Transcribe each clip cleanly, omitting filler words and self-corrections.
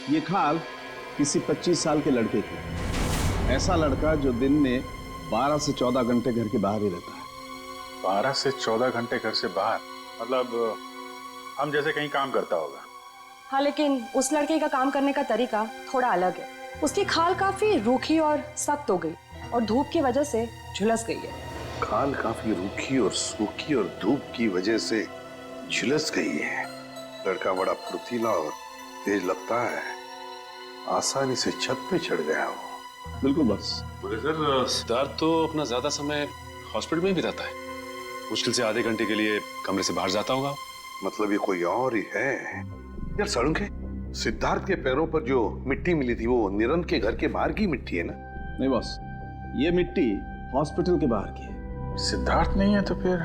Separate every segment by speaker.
Speaker 1: ये खाल किसी 25 साल के लड़के की। ऐसा लड़का जो दिन में 12 से 14 घंटे घर के बाहर ही रहता है।
Speaker 2: 12 से 14 घंटे घर से बाहर, मतलब हम जैसे कहीं काम करता होगा।
Speaker 3: हाँ, लेकिन उस लड़के का काम करने का तरीका थोड़ा अलग है। उसकी खाल काफी रूखी और सख्त हो गई और धूप की वजह से झुलस गई है।
Speaker 4: खाल काफी रूखी और सूखी और धूप की वजह से झुलस गई है। लड़का बड़ा फुर्तीला और तेज लगता है, आसानी से छत पे चढ़ गया हो।
Speaker 1: बिल्कुल बस।
Speaker 5: बोले सर, सिद्धार्थ तो अपना ज्यादा समय हॉस्पिटल में ही बिताता है। मुश्किल से आधे घंटे के लिए कमरे से बाहर जाता होगा।
Speaker 4: मतलब ये कोई और ही है। यार साळुंखे, सिद्धार्थ के पैरों पर जो मिट्टी मिली थी वो निरंत के घर के बाहर की मिट्टी है ना?
Speaker 1: नहीं बॉस, ये मिट्टी हॉस्पिटल के बाहर की है।
Speaker 2: सिद्धार्थ नहीं है तो फिर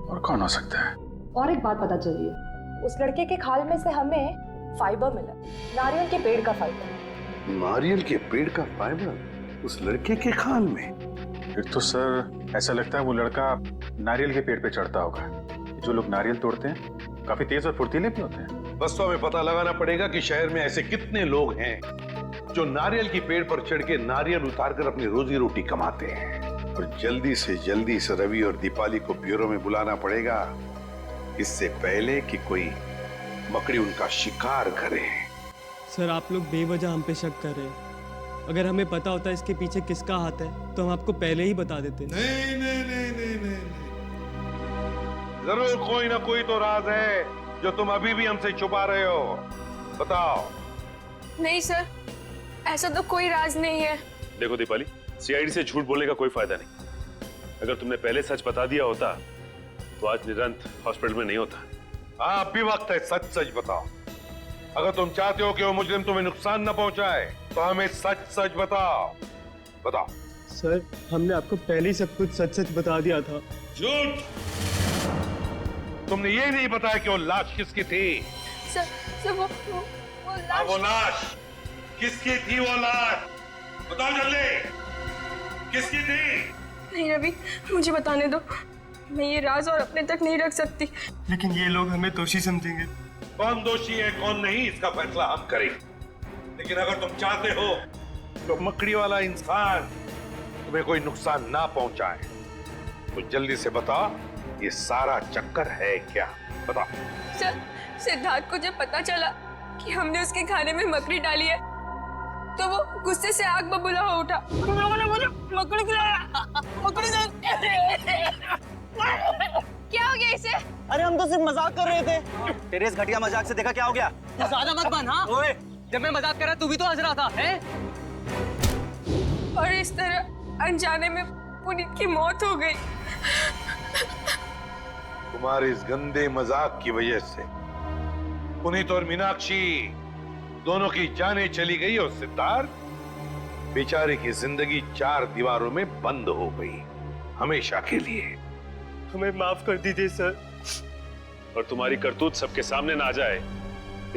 Speaker 2: और कौन हो सकता है?
Speaker 3: और एक बात पता चली है, उस लड़के के खाल में से हमें फाइबर मिला, नारियल के पेड़ का फाइबर।
Speaker 4: नारियल के पेड़ का फाइबर उस लड़के के खाल में?
Speaker 2: फिर तो सर ऐसा लगता है वो लड़का नारियल के पेड़ पे चढ़ता होगा। जो लोग नारियल तोड़ते हैं काफी तेज और फुर्तीले भी होते हैं।
Speaker 4: बस तो हमें पता लगाना पड़ेगा कि शहर में ऐसे कितने लोग हैं जो नारियल की पेड़ पर चढ़ के नारियल उतारकर अपनी रोजी रोटी कमाते हैं। और जल्दी से जल्दी इस रवि और दीपाली को ब्यूरो में बुलाना पड़ेगा, इससे पहले कि कोई मकड़ी उनका शिकार करे।
Speaker 6: सर, आप लोग बेवजह हम पे शक कर रहे हैं। अगर हमें पता होता इसके पीछे किसका हाथ है तो हम आपको पहले ही बता देते।
Speaker 4: नहीं नहीं नहीं नहीं नहीं, जरूर कोई ना कोई तो राज है जो तुम अभी भी हमसे छुपा रहे हो। बताओ।
Speaker 7: नहीं सर, ऐसा तो कोई राज नहीं है।
Speaker 5: देखो दीपाली, सीआईडी से झूठ बोलने का कोई फायदा नहीं। अगर तुमने पहले सच बता दिया होता तो आज निरंत हॉस्पिटल में नहीं होता।
Speaker 4: हाँ, अब भी वक्त है, सच सच बताओ। अगर तुम चाहते हो कि वो मुजरिम तुम्हें नुकसान न पहुंचाए तो हमें सच सच बताओ। बताओ।
Speaker 6: सर, हमने आपको पहले ही सब कुछ सच सच बता दिया था।
Speaker 4: झूठ! तुमने ये नहीं बताया कि वो लाश किसकी थी?
Speaker 7: सर वो लाश।
Speaker 4: वो लाश किसकी थी? वो लाश बताओ जल्दी, किसकी थी?
Speaker 7: नहीं रवि, मुझे बताने दो। मैं ये राज और अपने तक नहीं रख सकती।
Speaker 6: लेकिन ये लोग हमें दोषी समझेंगे।
Speaker 4: कौन दोषी है कौन नहीं, इसका फैसला हम करेंगे। लेकिन अगर तुम चाहते हो तो मकड़ी वाला इंसान तुम्हें कोई नुकसान ना पहुंचाए तो जल्दी से बताओ, ये सारा चक्कर है क्या? बताओ।
Speaker 7: सर, सिद्धार्थ को जब पता चला कि हमने उसके खाने में मकड़ी डाली है तो वो गुस्से से आग बबूला हो उठा। मकड़ी खिलाया, मकड़ी क्या हो गया इसे?
Speaker 8: अरे हम तो सिर्फ मजाक कर रहे थे। तेरे इस घटिया मजाक से देखा क्या हो गया? तू ज्यादा मत बन। हाँ ओए, जब मैं मजाक कर रहा तू भी तो हंस रहा था, हैं?
Speaker 7: और इस तरह अनजाने में पुनीत की मौत हो गई।
Speaker 4: तुम्हारे इस गंदे मजाक की वजह से पुनीत और मीनाक्षी दोनों की जानें चली गई और सिद्धार्थ बेचारे की जिंदगी 4 दीवारों में बंद हो गई, हमेशा के लिए।
Speaker 6: हमें माफ कर दीजिए सर।
Speaker 5: और तुम्हारी करतूत सबके सामने ना आ जाए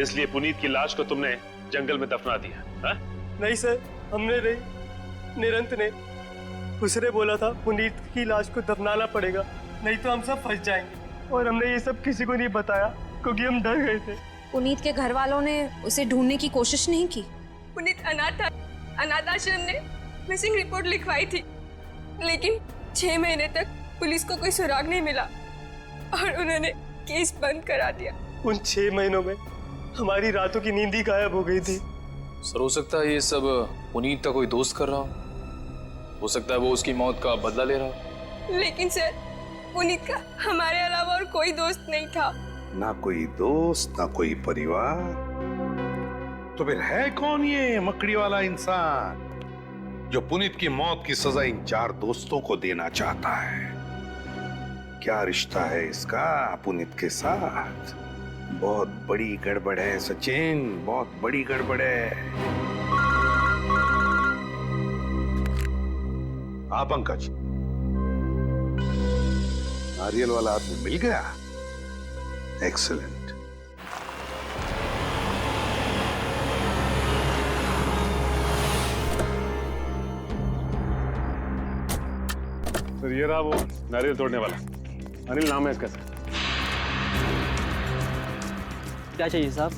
Speaker 5: इसलिए पुनीत की लाश को तुमने जंगल में दफना दिया। हा?
Speaker 6: नहीं सर, हमने नहीं, निरंत ने। उसने बोला था पुनीत की लाश को दफनाना पड़ेगा, नहीं तो हम सब फंस जाएंगे। और हमने ये सब किसी को नहीं बताया क्योंकि हम डर गए थे।
Speaker 9: पुनीत के घर वालों ने उसे ढूंढने की कोशिश नहीं की?
Speaker 7: पुनीत अनाथ आश्रम ने मिसिंग रिपोर्ट लिखवाई थी, लेकिन 6 महीने तक पुलिस को कोई सुराग नहीं मिला और उन्होंने केस बंद करा दिया।
Speaker 6: उन 6 महीनों में हमारी रातों की नींद ही गायब हो गई थी।
Speaker 10: सर, हो सकता है ये सब पुनीत का कोई दोस्त कर रहा हो सकता है वो उसकी मौत का बदला ले रहा हो।
Speaker 7: लेकिन सर, पुनीत का हमारे अलावा और कोई दोस्त नहीं था।
Speaker 4: ना कोई दोस्त, ना कोई परिवार, तो फिर है कौन ये मकड़ी वाला इंसान जो पुनीत की मौत की सजा इन 4 दोस्तों को देना चाहता है? क्या रिश्ता है इसका पुनीत के साथ? बहुत बड़ी गड़बड़ है सचिन, बहुत बड़ी गड़बड़ है। हाँ पंकज, नारियल वाला आदमी मिल गया। एक्सीलेंट।
Speaker 5: सर, ये रहा वो नारियल तोड़ने वाला। अनिल नाम है इसका सर।
Speaker 8: क्या चाहिए साहब?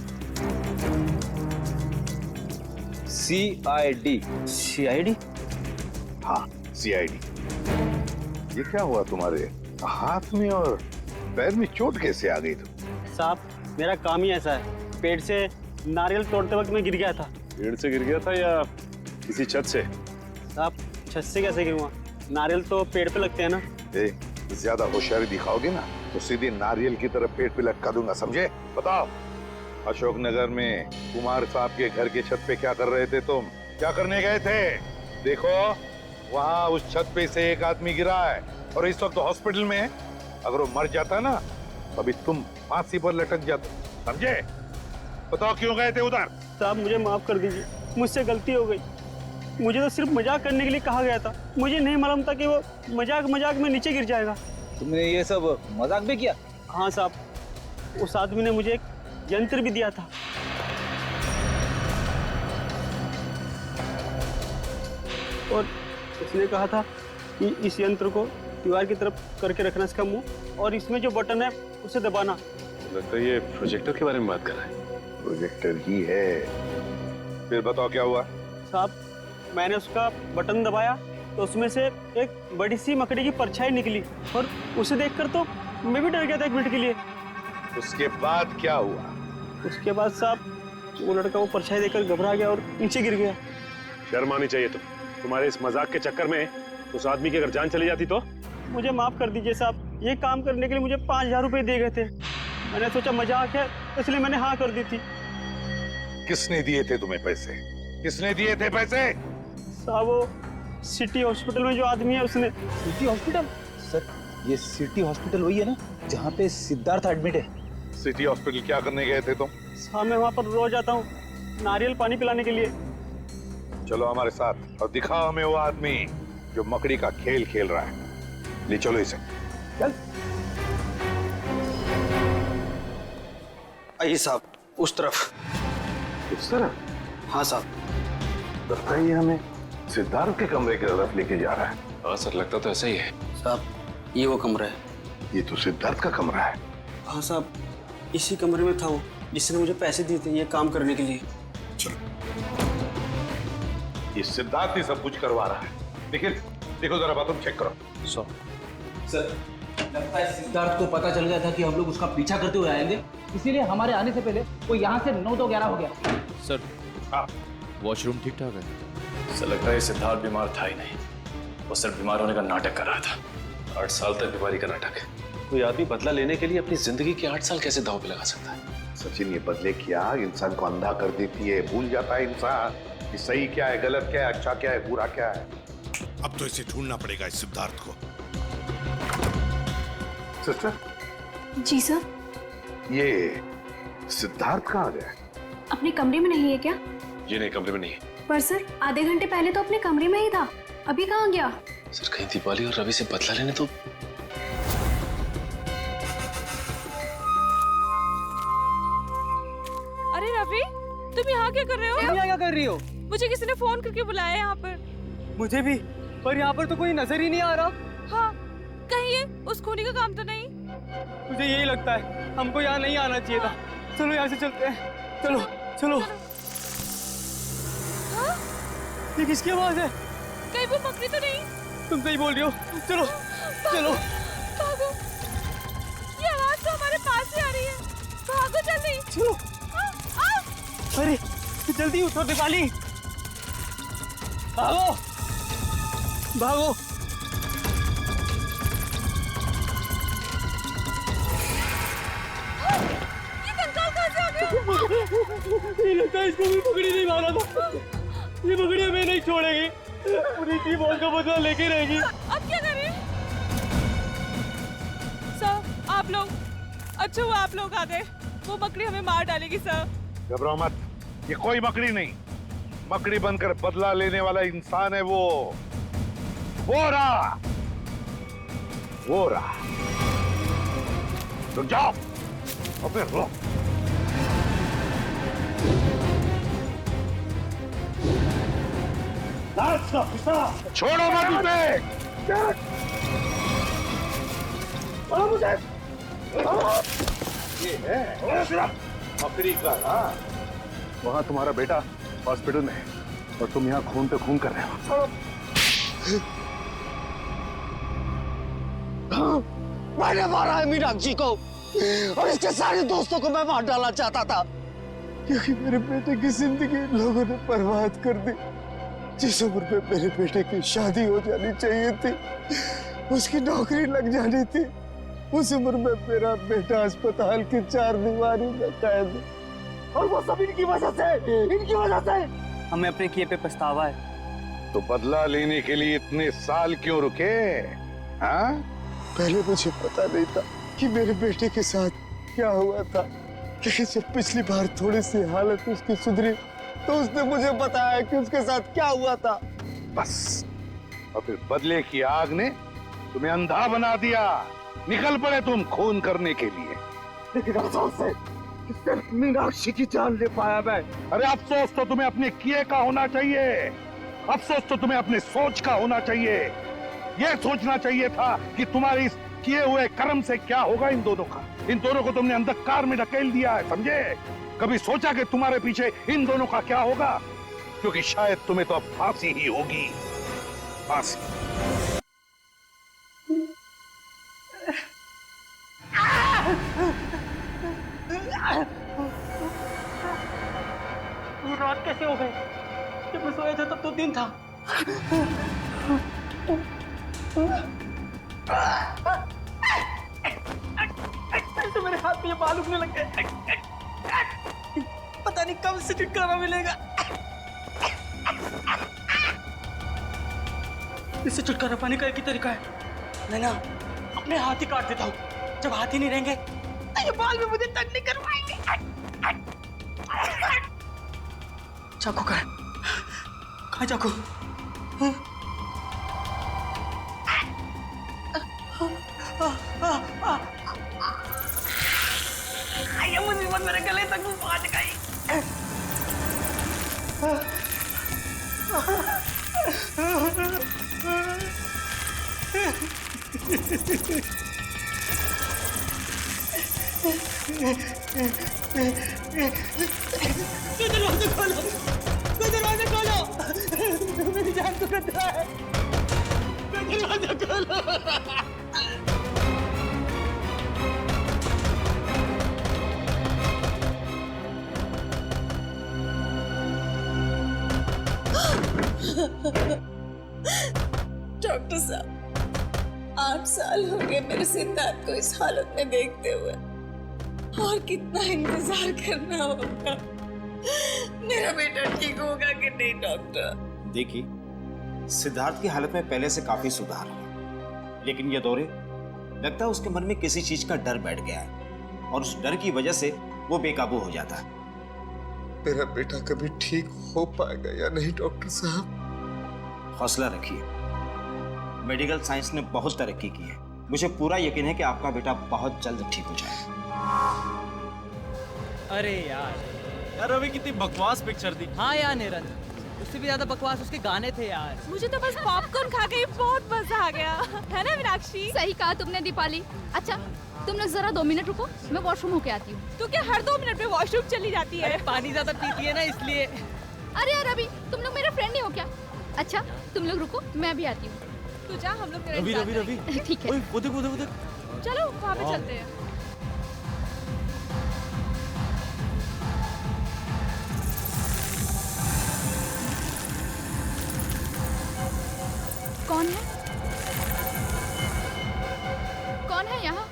Speaker 8: CID। CID?
Speaker 4: हाँ, CID। ये क्या हुआ तुम्हारे हाथ में और पैर में चोट कैसे आ गई तुम?
Speaker 6: साहब मेरा काम ही ऐसा है, पेड़ से नारियल तोड़ते वक्त मैं गिर गया था।
Speaker 5: पेड़ से गिर गया था या किसी छत से?
Speaker 6: साहब छत से कैसे गिरूंगा, नारियल तो पेड़ पे लगते हैं ना।
Speaker 4: ज्यादा होशियारी दिखाओगे ना तो सीधे नारियल की तरफ पेड़ पे लटका दूंगा, समझे? बताओ, अशोकनगर में कुमार साहब के घर के छत पे क्या कर रहे थे तुम? क्या करने गए थे? देखो वहाँ उस छत पे से एक आदमी गिरा है और इस वक्त हॉस्पिटल में है। अगर वो मर जाता ना अभी तुम फांसी पर लटक जाते, समझे? बताओ क्यों गए थे उधर?
Speaker 6: साहब मुझे माफ कर दीजिए, मुझसे गलती हो गई। मुझे तो सिर्फ मजाक करने के लिए कहा गया था, मुझे नहीं मालूम था कि वो मजाक मजाक में नीचे गिर जाएगा।
Speaker 8: तुमने ये सब मजाक भी किया?
Speaker 6: हाँ साहब, उस आदमी ने मुझे एक यंत्र भी दिया था। और उसने कहा था कि इस यंत्र को दीवार की तरफ करके रखना इसका मुंह, और इसमें जो बटन है उसे दबाना।
Speaker 5: लगता है ये प्रोजेक्टर के बारे में बात कर रहा है।
Speaker 4: प्रोजेक्टर ही है। फिर बताओ क्या हुआ?
Speaker 6: साहब मैंने उसका बटन दबाया तो उसमें से एक बड़ी सी मकड़ी की परछाई निकली, और उसे देखकर तो मैं भी डर गया था एक मिनट के लिए।
Speaker 4: उसके बाद क्या हुआ?
Speaker 6: उसके बाद साहब वो लड़का वो परछाई देखकर घबरा गया और नीचे गिर गया।
Speaker 5: शर्म आनी चाहिए तुम्हारे इस मजाक के चक्कर में उस आदमी की अगर जान चली जाती तो?
Speaker 6: मुझे माफ कर दीजिए साहब, ये काम करने के लिए मुझे 5000 रुपए दिए गए थे। मैंने सोचा मजाक है इसलिए मैंने हाँ कर दी थी।
Speaker 4: किसने दिए थे तुम्हें पैसे? किसने दिए थे पैसे?
Speaker 6: साहब वो सिटी हॉस्पिटल में जो आदमी है उसने।
Speaker 8: City hospital? सर ये सिटी हॉस्पिटल वही है ना जहाँ पे सिद्धार्थ एडमिट है?
Speaker 4: सिटी हॉस्पिटल क्या करने गए थे तुम?
Speaker 6: साहब मैं वहाँ पर रोज आता हूँ नारियल पानी पिलाने के लिए।
Speaker 4: चलो हमारे साथ और दिखाओ हमें वो आदमी जो मकड़ी का खेल खेल रहा है। ले चलो इसे।
Speaker 8: चल। आइए साहब, उस तरफ।
Speaker 4: इस तरह?
Speaker 8: हाँ साहब।
Speaker 4: लगता है ये हमें सिद्धार्थ के कमरे की तरफ लेके जा रहा है।
Speaker 10: हाँ सर, लगता तो ऐसा ही है।
Speaker 8: साहब ये वो कमरा है।
Speaker 4: ये तो सिद्धार्थ का कमरा है।
Speaker 6: हाँ साहब, इसी कमरे में था वो जिसने मुझे पैसे दिए थे ये काम करने के लिए।
Speaker 4: चलो, ये सिद्धार्थ ही सब कुछ करवा रहा है। लेकिन देखो जरा बात, तुम चेक करो।
Speaker 8: सर लगता है सिद्धार्थ को पता चल गया था कि हम लोग उसका पीछा करते हुए आएंगे, इसीलिए हमारे आने से पहले वो यहाँ से 9 तो 11 हो गया।
Speaker 10: सर
Speaker 4: हाँ,
Speaker 10: वॉशरूम ठीक ठाक है? सर लगता है सिद्धार्थ बीमार था ही नहीं, वो सिर्फ बीमार होने का नाटक कर रहा था। 8 साल तक बीमारी का नाटक। कोई आदमी बदला लेने के लिए अपनी जिंदगी के 8 साल कैसे दांव पे लगा सकता है?
Speaker 4: सचिन ये बदले की आग इंसान को अंधा कर देती है। भूल जाता है इंसान कि सही क्या है, गलत क्या है, अच्छा क्या है, बुरा क्या है।
Speaker 11: अब तो इसे ढूंढना पड़ेगा इस सिद्धार्थ को।
Speaker 4: सिस्टर
Speaker 9: जी सर।
Speaker 4: ये सिद्धार्थ कहाँ गया?
Speaker 9: अपने कमरे में नहीं है क्या?
Speaker 5: ये नहीं, कमरे में नहीं है।
Speaker 9: पर सर आधे घंटे पहले तो अपने कमरे में ही था, अभी कहाँ गया?
Speaker 10: सर कहीं दीपाली और रवि से बदला लेने तो।
Speaker 7: अरे रवि, तुम यहाँ क्या कर रहे हो?
Speaker 6: तुम यहाँ क्या कर रही हो?
Speaker 7: मुझे किसी ने फोन करके बुलाया यहाँ पर।
Speaker 6: मुझे भी, पर यहाँ पर तो कोई नजर ही नहीं आ रहा।
Speaker 7: हाँ, कहीं ये उस खूनी का काम तो नहीं?
Speaker 6: मुझे यही लगता है, हमको यहाँ नहीं आना चाहिए था। चलो यहाँ से चलते हैं। चलो चलो।
Speaker 7: हाँ?
Speaker 6: ये किसकी आवाज है?
Speaker 7: कहीं वो मकड़ी तो नहीं?
Speaker 6: तुम सही बोल रही हो। चलो चलो
Speaker 7: भागो, ये आवाज तो हमारे पास ही आ रही है। भागो जल्दी।
Speaker 6: चलो।
Speaker 7: आओ।
Speaker 6: अरे जल्दी उठो दीपाली, भागो भागो।
Speaker 7: ये कंकाल कहाँ से आ गया?
Speaker 6: ये लगता है इसको भी पकड़ी नहीं मारा था। ये पकड़ी हमें नहीं छोड़ेगी, पूरी टीम का बदला लेके रहेगी।
Speaker 7: अब क्या करें? सर आप लोग, अच्छा हुआ आप लोग आ गए, वो मकड़ी हमें मार डालेगी सर।
Speaker 4: घबराओ मत, ये कोई मकड़ी नहीं, मकड़ी बनकर बदला लेने वाला इंसान है वो रहा। रुक जाओ, अबे रुक। छोड़ो मत उसे। ये है मकड़ी का। हाँ,
Speaker 2: वहाँ तुम्हारा बेटा हॉस्पिटल में है,
Speaker 4: और तुम यहाँ खून पे खून कर रहे हो।
Speaker 6: छोड़ो। मैंने मारा है मीनाक्षी को और इसके सारे दोस्तों को मैं मार डालना चाहता था, क्योंकि मेरे बेटे की जिंदगी लोगों ने बर्बाद कर दी। जिस उम्र में मेरे बेटे की शादी हो जानी चाहिए थी, उसकी नौकरी लग जानी थी, उस उम्र में मेरा बेटा अस्पताल की 4 दीवारी में कैद, और वो सब इनकी वजह से।
Speaker 8: हमें अपने किए पे पछतावा है।
Speaker 4: तो बदला लेने के लिए इतने साल क्यों रुके? हाँ?
Speaker 6: पहले मुझे पता नहीं था कि मेरे बेटे के साथ क्या हुआ था, लेकिन जब पिछली बार थोड़ी सी हालत उसकी सुधरी तो उसने मुझे बताया कि उसके साथ क्या हुआ था।
Speaker 4: बस, और फिर बदले की आग ने तुम्हें अंधा बना दिया। निकल पड़े तुम खून करने के लिए।
Speaker 6: लेकिन अफसोस है कि सिर्फ मीनाक्षी की जान ले पाया मैं।
Speaker 4: अरे अफसोस तो तुम्हें अपने किए का होना चाहिए, अफसोस तो तुम्हें अपने सोच का होना चाहिए। यह सोचना चाहिए था कि तुम्हारे इस किए हुए कर्म से क्या होगा इन दोनों का। इन दोनों को तुमने अंधकार में ढकेल दिया है, समझे? कभी सोचा कि तुम्हारे पीछे इन दोनों का क्या होगा? क्योंकि शायद तुम्हें तो अब फांसी ही होगी, फांसी।
Speaker 8: ये रात कैसे हो गई? जब मैं सोया था तब तो दिन था। तो मेरे हाथ में ये बाल उगने लग गए। पता नहीं कब से छुटकारा मिलेगा। इससे छुटकारा पाने का एक ही तरीका है। मैं ना अपने हाथ ही काट देता हूँ। जब हाथ ही नहीं रहेंगे तो ये बाल भी मुझे तंग नहीं कर पाएंगे। चाकू कहाँ चाकू? ये मुसीबत मेरे गले तक पहुंच गई। दरवाजा खोलो, दरवाजा खोलो, मेरी जान को खतरा है। दरवाजा खोलो।
Speaker 12: डॉक्टर साहब, 8 साल हो गए मेरे सिद्धार्थ को इस हालत में देखते हुए, और कितना इंतजार करना होगा। मेरा बेटा ठीक होगा कि नहीं डॉक्टर?
Speaker 13: देखिए, सिद्धार्थ की हालत में पहले से काफी सुधार है, लेकिन ये दौरे लगता है उसके मन में किसी चीज का डर बैठ गया है और उस डर की वजह से वो बेकाबू हो जाता है।
Speaker 6: मेरा बेटा कभी ठीक हो पाएगा या नहीं डॉक्टर साहब?
Speaker 13: हौसला रखिए, मेडिकल साइंस ने बहुत तरक्की की है। मुझे पूरा यकीन है कि आपका बेटा बहुत जल्द ठीक हो जाएगा।
Speaker 8: अरे यार अभी कितनी बकवास पिक्चर थी। हाँ यार निरंजन, उससे भी ज्यादा बकवास उसके गाने थे यार।
Speaker 7: मुझे तो बस पॉपकॉर्न खा के बहुत मजा आ गया, है ना मीनाक्षी?
Speaker 9: सही कहा तुमने दीपाली। अच्छा तुम लोग जरा 2 मिनट रुको, मैं वॉशरूम होके आती हूँ।
Speaker 7: तू क्या हर 2 मिनट में वॉशरूम चली जाती है?
Speaker 8: पानी ज्यादा पीती है ना इसलिए।
Speaker 9: अरे यार अभी तुम लोग मेरे फ्रेंड नहीं हो क्या? अच्छा तुम लोग रुको, मैं अभी आती हूँ।
Speaker 7: तू जा, हम लोग
Speaker 8: रवि रवि रवि
Speaker 9: ठीक है।
Speaker 8: वो देख।
Speaker 7: चलो वहाँ पे चलते हैं।
Speaker 9: कौन है? कौन है यहाँ?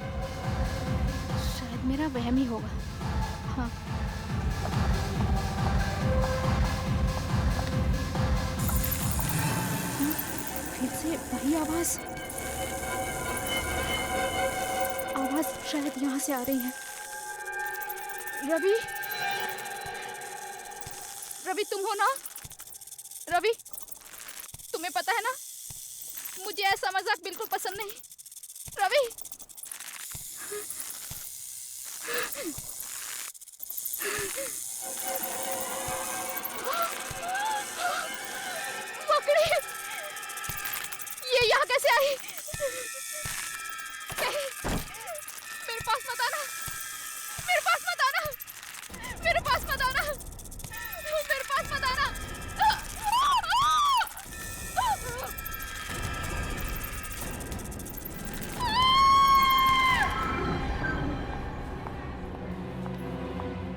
Speaker 9: शायद मेरा वहम ही होगा। हाँ फिर से वही आवाज शायद यहाँ से आ रही है। रवि, रवि तुम हो ना? रवि, तुम्हें पता है ना मुझे ऐसा मजाक बिल्कुल पसंद नहीं। रवि, पकड़ी, ये यहाँ कैसे आई? नहीं, मेरे पास मत आना, मेरे पास मत आना, मेरे पास मत आना, मेरे पास मत आना।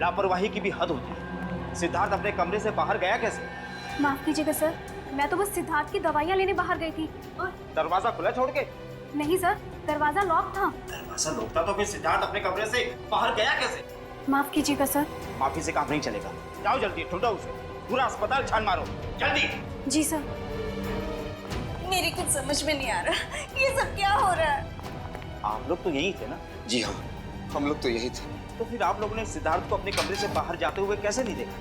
Speaker 13: लापरवाही की भी हद होती है। सिद्धार्थ अपने कमरे से बाहर गया कैसे?
Speaker 14: माफ कीजिएगा सर, मैं तो बस सिद्धार्थ की दवाइयाँ लेने बाहर गई थी और
Speaker 13: दरवाजा खुला छोड़ के?
Speaker 14: नहीं सर, दरवाजा लॉक था।
Speaker 13: दरवाजा लॉक था तो फिर सिद्धार्थ अपने कमरे से बाहर गया कैसे?
Speaker 14: माफ कीजिएगा सर।
Speaker 13: माफी से काम नहीं चलेगा। जाओ जल्दी, ढूंढो उसे, पूरा अस्पताल छान मारो, जल्दी।
Speaker 14: जी सर।
Speaker 12: मेरी कुछ समझ में नहीं आ रहा, ये सब क्या हो रहा है?
Speaker 13: आप लोग तो यही थे ना?
Speaker 15: जी हाँ, हम लोग तो यही थे।
Speaker 13: तो फिर आप लोगों ने सिद्धार्थ को अपने कमरे से बाहर जाते हुए कैसे नहीं देखा?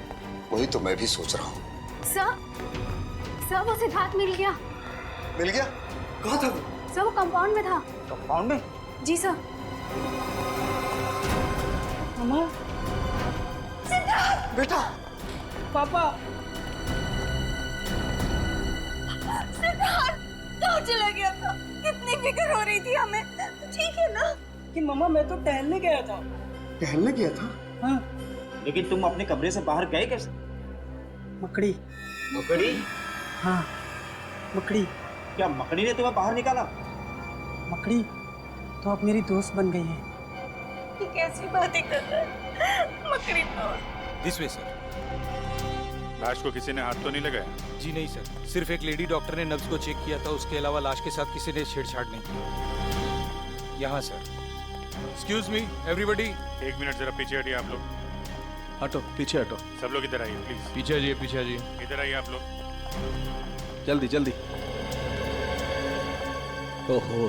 Speaker 15: वही तो मैं भी सोच रहा हूँ।
Speaker 14: सर वो सिद्धार्थ मिल गया।
Speaker 15: मिल गया? कहाँ था वो?
Speaker 14: सर वो कंपाउंड में था।
Speaker 13: कंपाउंड में?
Speaker 14: जी सर।
Speaker 3: मामा।
Speaker 12: सिद्धार्थ!
Speaker 15: बेटा।
Speaker 3: पापा।
Speaker 12: सिद्धार्थ कहाँ चला गया था? कितनी फिक्र हो रही थी हमें। ठीक है ना?
Speaker 3: कि मम्मा मैं तो टहलने गया था।
Speaker 15: टहलने गया था?
Speaker 3: हाँ।
Speaker 13: लेकिन तुम अपने कमरे से बाहर गए कैसे?
Speaker 6: मकड़ी।
Speaker 13: मकड़ी?
Speaker 6: हाँ, मकड़ी।
Speaker 13: क्या मकड़ी ने तुम्हें बाहर निकाला?
Speaker 6: मकड़ी तो अब मेरी दोस्त बन गई है।
Speaker 12: ये कैसी बातें कर रहा है? मकड़ी तो।
Speaker 10: This way sir.
Speaker 2: लाश को किसी ने हाथ तो नहीं लगाया?
Speaker 10: जी नहीं सर, सिर्फ एक लेडी डॉक्टर ने नब्ज को चेक किया था, उसके अलावा लाश के साथ किसी ने छेड़छाड़ नहीं की। यहाँ सर। Excuse me everybody.
Speaker 2: एक मिनट जरा पीछे हटिए आप लोग।
Speaker 1: हटो, पीछे हटो।
Speaker 2: सब लोग इधर आइए प्लीज।
Speaker 10: पीछे आइए, पीछे आइए।
Speaker 2: इधर आइए आप लोग।
Speaker 1: जल्दी जल्दी। ओहो,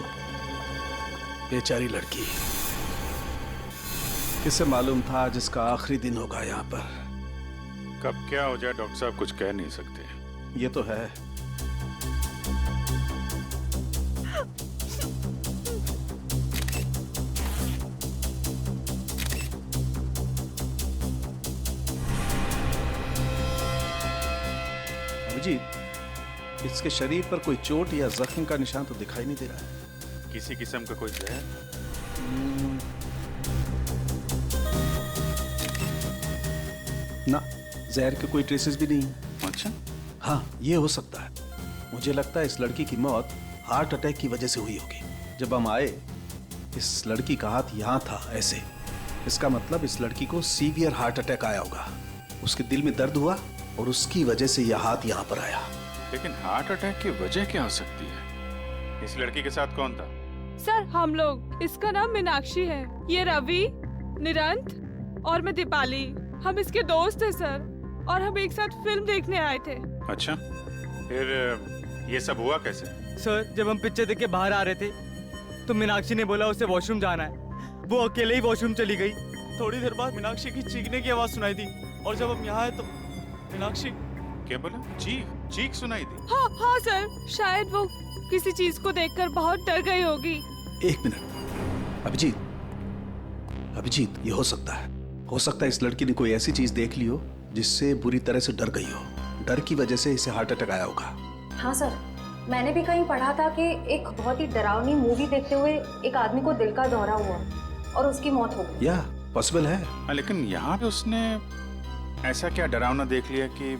Speaker 1: बेचारी लड़की। किसे मालूम था आज इसका आखिरी दिन होगा यहाँ पर।
Speaker 2: कब क्या हो जाए डॉक्टर साहब कुछ कह नहीं सकते।
Speaker 1: ये तो है। अभिजीत, इसके शरीर पर कोई चोट या जख्म का निशान तो दिखाई नहीं दे रहा है।
Speaker 2: किसी किस्म का कोई जहर?
Speaker 1: ना, जहर के कोई ट्रेसेस भी नहीं है।
Speaker 2: अच्छा।
Speaker 1: हाँ, ये हो सकता है। मुझे लगता है इस लड़की की मौत हार्ट अटैक की वजह से हुई होगी। जब हम आए, इस लड़की का हाथ यहाँ था ऐसे। इसका मतलब इस लड़की को सीवियर हार्ट अटैक आया होगा। उसके दिल में दर्द हुआ और उसकी वजह से यह हाथ यहाँ पर आया।
Speaker 2: लेकिन हार्ट अटैक की वजह क्या हो सकती है? इस लड़की के साथ कौन था?
Speaker 16: सर हम लोग, इसका नाम मीनाक्षी है, ये रवि, निरंत और मैं दीपाली। हम इसके दोस्त हैं सर, और हम एक साथ फिल्म देखने आए थे।
Speaker 2: अच्छा, फिर ये सब हुआ कैसे?
Speaker 6: सर जब हम पिक्चर देख के बाहर आ रहे थे तो मीनाक्षी ने बोला उसे वॉशरूम जाना है। वो अकेले ही वॉशरूम चली गई। थोड़ी देर बाद मीनाक्षी की चीखने की आवाज सुनाई दी और जब हम यहाँ आए तो मीनाक्षी।
Speaker 2: क्या बोला? चीख सुनाई दी?
Speaker 16: हाँ सर, शायद वो किसी चीज को देखकर बहुत डर गई होगी।
Speaker 1: एक मिनट, अभिजीत, ये हो सकता है इस लड़की ने कोई ऐसी चीज देख ली हो जिससे बुरी तरह से डर गई हो। डर की वजह से इसे हार्ट अटैक आया होगा।
Speaker 3: हाँ सर, मैंने भी कहीं पढ़ा था कि एक बहुत ही डरावनी मूवी देखते हुए एक आदमी को दिल का दौरा हुआ और उसकी मौत हो गई।
Speaker 1: या पॉसिबल है।
Speaker 2: लेकिन यहाँ पे उसने ऐसा क्या डरावना देख लिया कि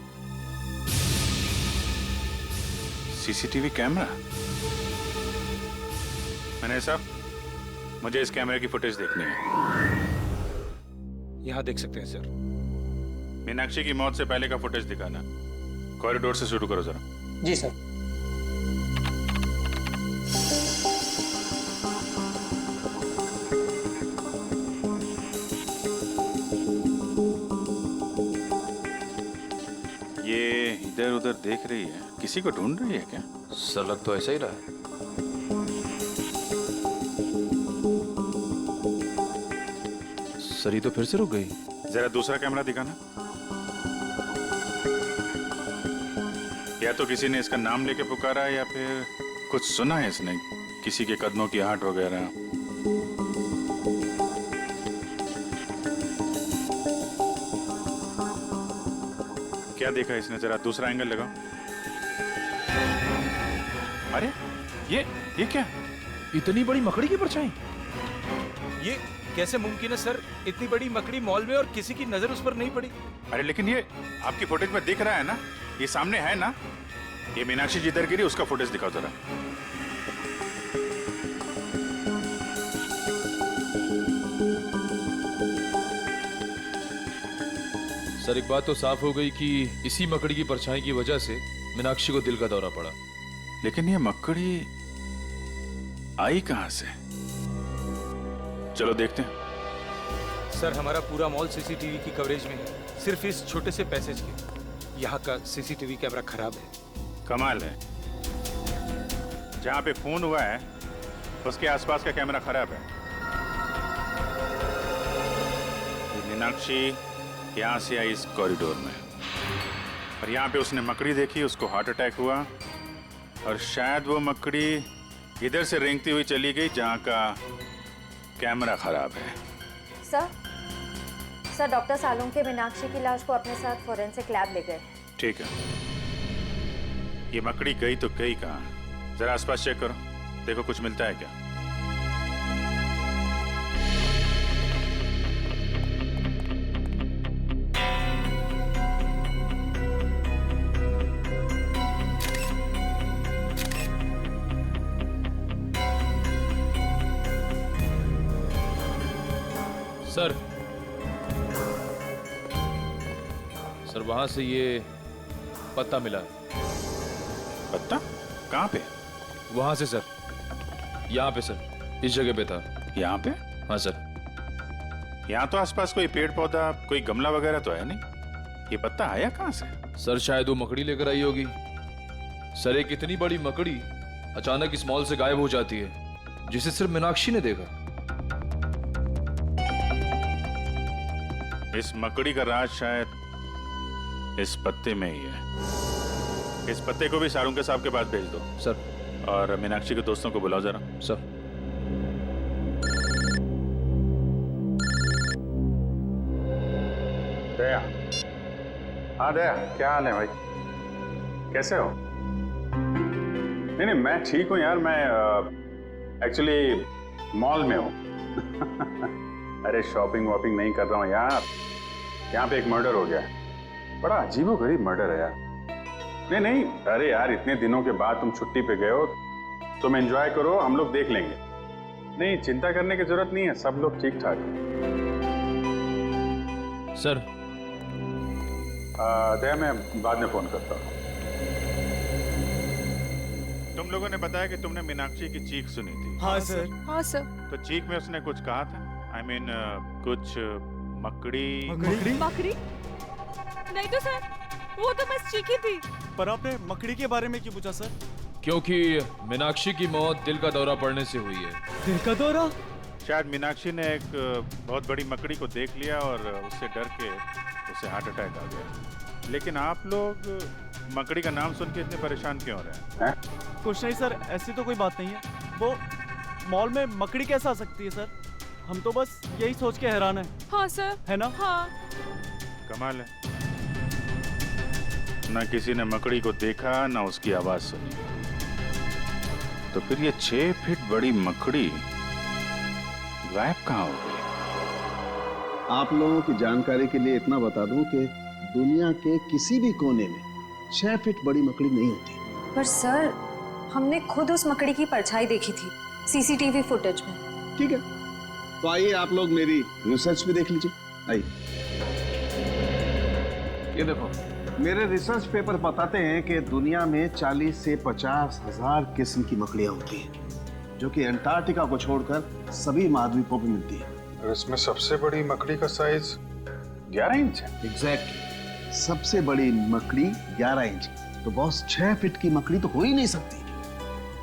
Speaker 2: सीसीटीवी कैमरा? मैंने साहब, मुझे इस कैमरे की फुटेज देखनी है।
Speaker 10: यहाँ देख सकते हैं सर।
Speaker 2: मीनाक्षी की मौत से पहले का फुटेज दिखाना। कॉरिडोर से शुरू करो जरा।
Speaker 6: जी सर।
Speaker 2: ये इधर उधर देख रही है, किसी को ढूंढ रही है क्या?
Speaker 10: सर लग तो ऐसा ही रहा है। सर ये तो फिर से रुक गई।
Speaker 2: जरा दूसरा कैमरा दिखाना। या तो किसी ने इसका नाम लेके पुकारा है या फिर कुछ सुना है इसने, किसी के कदमों की आहट वगैरह। क्या देखा इसने? जरा दूसरा एंगल लगाओ। अरे ये क्या?
Speaker 10: इतनी बड़ी मकड़ी की परछाई? ये कैसे मुमकिन है सर? इतनी बड़ी मकड़ी मॉल में और किसी की नजर उस पर नहीं पड़ी।
Speaker 2: अरे लेकिन ये आपकी फुटेज में दिख रहा है ना, ये सामने है ना। ये मीनाक्षी जिधर गिरी उसका फुटेज दिखाओ जरा।
Speaker 17: सर एक बात तो साफ हो गई कि इसी मकड़ी की परछाई की वजह से मीनाक्षी को दिल का दौरा पड़ा।
Speaker 2: लेकिन ये मकड़ी आई कहां से? चलो देखते हैं।
Speaker 18: सर हमारा पूरा मॉल सीसीटीवी की कवरेज में है, सिर्फ इस छोटे से पैसेज के। यहाँ का सीसीटीवी कैमरा खराब है।
Speaker 2: कमाल है, जहां पे खून हुआ है उसके आसपास का कैमरा खराब है। ये मीनाक्षी यहां से आई इस कॉरिडोर में, और यहाँ पे उसने मकड़ी देखी, उसको हार्ट अटैक हुआ, और शायद वो मकड़ी इधर से रेंगती हुई चली गई जहाँ का कैमरा खराब है।
Speaker 19: सर डॉक्टर सालुंग के मीनाक्षी की लाश को अपने साथ फोरेंसिक लैब ले गए।
Speaker 2: ठीक है, ये मकड़ी गई तो गई कहाँ? जरा आसपास चेक करो, देखो कुछ मिलता है क्या।
Speaker 17: सर वहां से ये पत्ता मिला है।
Speaker 2: पत्ता कहाँ पे?
Speaker 17: वहां से सर, यहाँ पे सर, इस जगह पे था।
Speaker 2: यहाँ पे?
Speaker 17: हाँ सर।
Speaker 2: यहाँ तो आसपास कोई पेड़ पौधा, कोई गमला वगैरह तो है नहीं। ये पत्ता आया कहाँ से?
Speaker 17: सर शायद वो मकड़ी लेकर आई होगी। सर एक इतनी बड़ी मकड़ी अचानक इस मॉल से गायब हो जाती है, जिसे सिर्फ मीनाक्षी ने देखा।
Speaker 2: इस मकड़ी का राज शायद इस पत्ते में ही है। इस पत्ते को भी सारुंके साहब के पास भेज दो
Speaker 17: सर,
Speaker 2: और मीनाक्षी के दोस्तों को बुलाओ जरा।
Speaker 17: सर।
Speaker 2: दया, हाँ दया, क्या हाल है भाई? कैसे हो? नहीं नहीं, मैं ठीक हूँ यार। मैं एक्चुअली मॉल में हूँ। अरे शॉपिंग वॉपिंग नहीं कर रहा हूँ यार। यहाँ पे एक मर्डर हो गया है, बड़ा अजीबोगरीब मर्डर है यार। नहीं नहीं, अरे यार इतने दिनों के बाद तुम छुट्टी पे गए हो, तुम एंजॉय करो, हम लोग देख लेंगे। नहीं चिंता करने की जरूरत नहीं है, सब लोग ठीक ठाक हैं।
Speaker 17: सर
Speaker 2: दया, मैं बाद में फोन करता हूँ। तुम लोगों ने बताया कि तुमने मीनाक्षी की चीख सुनी थी।
Speaker 6: हाँ सर।
Speaker 16: हाँ सर।
Speaker 2: तो चीख में उसने कुछ कहा था? I mean, कुछ मकड़ी?
Speaker 16: मकड़ी? नहीं तो सर, वो तो बस चीखी थी।
Speaker 6: पर आपने मकड़ी के बारे में क्यों पूछा सर?
Speaker 17: क्योंकि मीनाक्षी की मौत दिल का दौरा पड़ने से हुई है।
Speaker 6: दिल का दौरा?
Speaker 2: शायद मीनाक्षी ने एक बहुत बड़ी मकड़ी को देख लिया और उससे डर के उसे हार्ट अटैक आ गया। लेकिन आप लोग मकड़ी का नाम सुन के इतने परेशान क्यों हो रहे हैं?
Speaker 6: कुछ नहीं सर, ऐसी तो कोई बात नहीं है। वो मॉल में मकड़ी कैसे आ सकती है सर? हम तो बस यही सोच के हैरान है।
Speaker 16: हाँ सर।
Speaker 6: है ना?
Speaker 16: हाँ।
Speaker 2: कमाल है, ना किसी ने मकड़ी को देखा ना उसकी आवाज सुनी, तो फिर ये 6 फीट बड़ी मकड़ी गायब कहाँ हो गई?
Speaker 1: आप लोगों की जानकारी के लिए इतना बता दूं कि दुनिया के किसी भी कोने में 6 फीट बड़ी मकड़ी नहीं होती।
Speaker 19: पर सर, हमने खुद उस मकड़ी की परछाई देखी थी सीसीटीवी फुटेज में।
Speaker 1: ठीक है, तो आइए आप लोग मेरी रिसर्च भी देख लीजिए। आइए, ये देखो, मेरे रिसर्च पेपर बताते हैं कि दुनिया में 40 से 50 हजार किस्म की मकड़ियां होती हैं, जो कि अंटार्कटिका को छोड़कर सभी महाद्वीपों पर मिलती है।
Speaker 2: और इसमें सबसे बड़ी मकड़ी का साइज 11 इंच है।
Speaker 1: एग्जैक्टली, सबसे बड़ी मकड़ी 11 इंच। तो बॉस 6 फीट की मकड़ी तो हो ही नहीं सकती।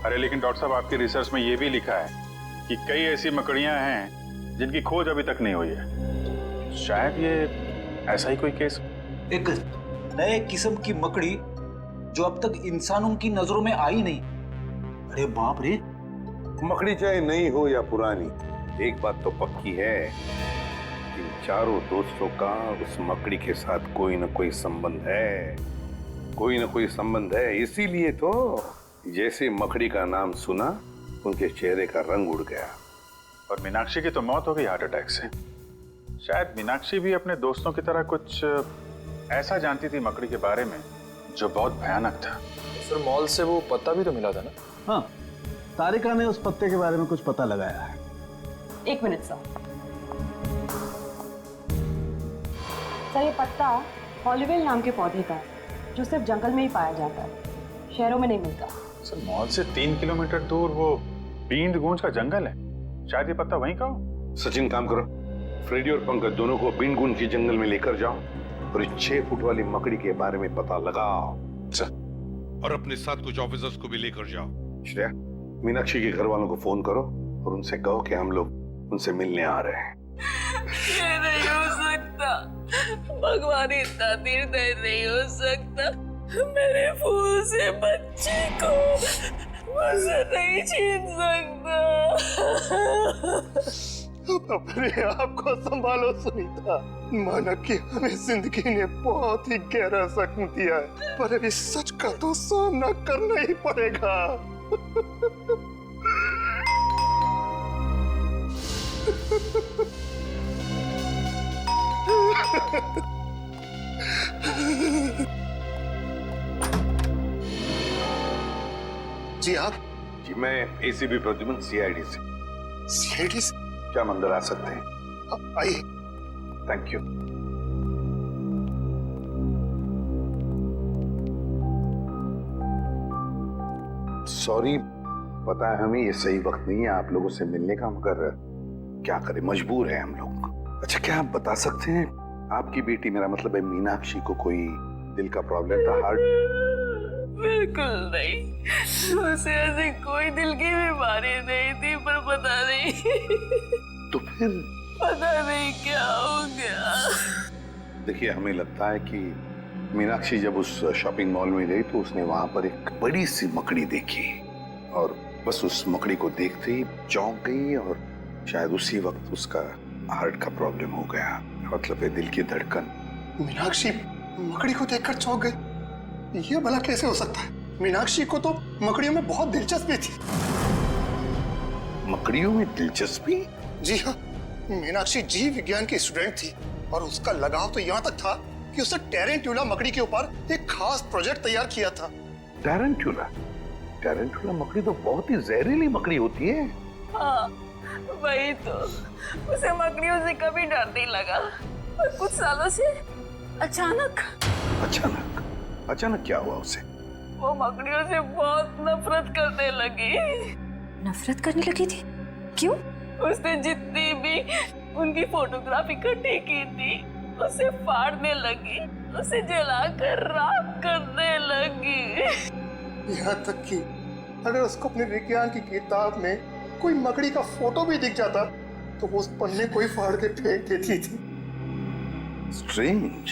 Speaker 2: अरे लेकिन डॉक्टर साहब, आपकी रिसर्च में ये भी लिखा है कि कई ऐसी मकड़ियां हैं जिनकी खोज अभी तक नहीं हुई है। शायद ये ऐसा ही कोई केस।
Speaker 8: एक नए किस्म की मकड़ी जो अब तक इंसानों की नजरों में आई नहीं। अरे बाप रे!
Speaker 4: मकड़ी चाहे नई हो या पुरानी, एक बात तो पक्की है, इन चारों दोस्तों का उस मकड़ी के साथ कोई न कोई संबंध है, कोई न कोई संबंध है। इसीलिए तो जैसे मकड़ी का नाम सुना, उनके चेहरे का रंग उड़ गया।
Speaker 2: और मीनाक्षी की तो मौत हो गई हार्ट अटैक से। शायद मीनाक्षी भी अपने दोस्तों की तरह कुछ ऐसा जानती थी मकड़ी के बारे में जो बहुत भयानक था।
Speaker 10: सर मॉल से वो पत्ता भी तो मिला था ना?
Speaker 1: हाँ, तारिका ने उस पत्ते के बारे में कुछ पता लगाया है।
Speaker 3: 1 मिनट सर। सर ये पत्ता हॉलीवेल नाम के पौधे का है, जो सिर्फ जंगल में ही पाया जाता है, शहरों में नहीं मिलता।
Speaker 2: सर मॉल से 3 किलोमीटर दूर वो बींद गूंज का जंगल है, शायद ये पत्ता वहीं का हो।
Speaker 4: सचिन काम करो, फ्रेडी और पंकज दोनों को बींद गूंज के जंगल में लेकर जाओ और इस 6 फुट वाली मकड़ी के बारे में पता लगाओ।
Speaker 11: और अपने साथ कुछ ऑफिसर्स को भी लेकर जाओ।
Speaker 4: श्रेया, मीनाक्षी के घर वालों को फोन करो और उनसे कहो कि हम लोग उनसे मिलने आ रहे हैं।
Speaker 12: ये नहीं हो सकता, भगवान इतना निर्दय नहीं हो सकता। मेरे फूल से बच्चे को मुझसे नहीं छीन सकता।
Speaker 15: अपने आप को संभालो सुनीता। माना कि हमें जिंदगी ने बहुत ही गहरा जख्म दिया है, पर अभी सच का तो सामना करना ही पड़ेगा। जी आप?
Speaker 4: जी मैं एसीपी प्रद्युमन, सीआईडी से।
Speaker 15: सीआईडी से?
Speaker 4: क्या हम अंदर आ सकते हैं?
Speaker 15: आइए।
Speaker 4: Thank you. सॉरी, पता है हमें ये सही वक्त नहीं है आप लोगों से मिलने का, मगर क्या करें, मजबूर है हम लोग। अच्छा, क्या आप बता सकते हैं आपकी बेटी, मेरा मतलब है मीनाक्षी को कोई दिल का प्रॉब्लम था, हार्ट?
Speaker 12: बिल्कुल नहीं, उसे ऐसी कोई दिल की बीमारी नहीं थी, पर पता नहीं
Speaker 4: तो फिर
Speaker 12: पता नहीं क्या हो गया।
Speaker 4: देखिए, हमें लगता है कि मीनाक्षी जब उस शॉपिंग मॉल में गई तो उसने वहां पर एक बड़ी सी मकड़ी देखी और बस उस मकड़ी को देखते ही चौंक गई और शायद उसी वक्त उसका हार्ट का प्रॉब्लम हो गया, मतलब है दिल की धड़कन।
Speaker 15: मीनाक्षी मकड़ी को देखकर चौंक गई? ये भला कैसे हो सकता है? मीनाक्षी को तो मकड़ियों में बहुत दिलचस्पी थी।
Speaker 4: मकड़ियों में दिलचस्पी?
Speaker 15: जी हाँ, मीनाक्षी जीव विज्ञान की स्टूडेंट थी और उसका लगाव तो यहाँ तक था कि उसने टेरेंट्यूला मकड़ी के ऊपर एक खास प्रोजेक्ट तैयार किया था।
Speaker 4: टेरेंट्यूला? टेरेंट्यूला मकड़ी तो बहुत ही जहरीली मकड़ी होती है।
Speaker 12: हाँ, वही तो। उसे मकड़ियों से कभी डर नहीं लगा, पर कुछ सालों से अचानक
Speaker 4: क्या हुआ उसे?
Speaker 12: वो मकड़ियों से बहुत नफरत करने लगी।
Speaker 19: नफरत करने लगी थी? क्यों?
Speaker 12: उसने जितनी भी उनकी फोटोग्राफ इकट्ठी की थी उसे फाड़ने लगी, उसे जलाकर राख करने लगी।
Speaker 15: यहाँ तक कि अगर उसको अपने विज्ञान की किताब में कोई मकड़ी का फोटो भी दिख जाता तो वो उस पन्ने को ही फाड़ के फेंक देती थी।
Speaker 4: स्ट्रेंज,